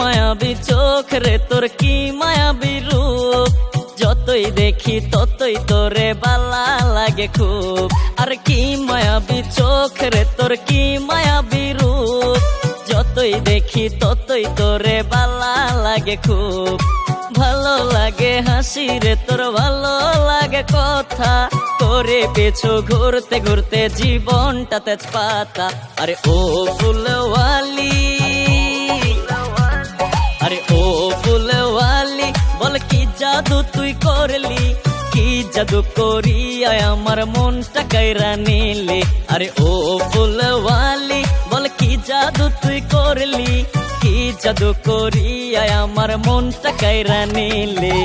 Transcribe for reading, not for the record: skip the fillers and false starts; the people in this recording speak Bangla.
মায়াবী চোখ রে তোর কি মায়াবী রূপ, যতই দেখি ততই তোরে বালা লাগে খুব। আর কি মায়াবী চোখ রে তোর কি মায়াবী রূপ, যতই দেখি ততই তোরে বালা লাগে খুব। ভালো লাগে হাসি রে তোর ভালো লাগে কথা, তোরে পেছো ঘুরতে ঘুরতে জীবনটা তেজপাতা। আরে ও ফুলওয়ালি, আরে ও ফুলওয়ালি, বল কি জাদু তুই করলি, কি জাদু করিয়া আমার মনটা কাইরা নিলি। আরে ও ফুলওয়ালি, বল কি জাদু তুই করলি, কি জাদু করিয়া আমার মনটা কাইরা নিলি।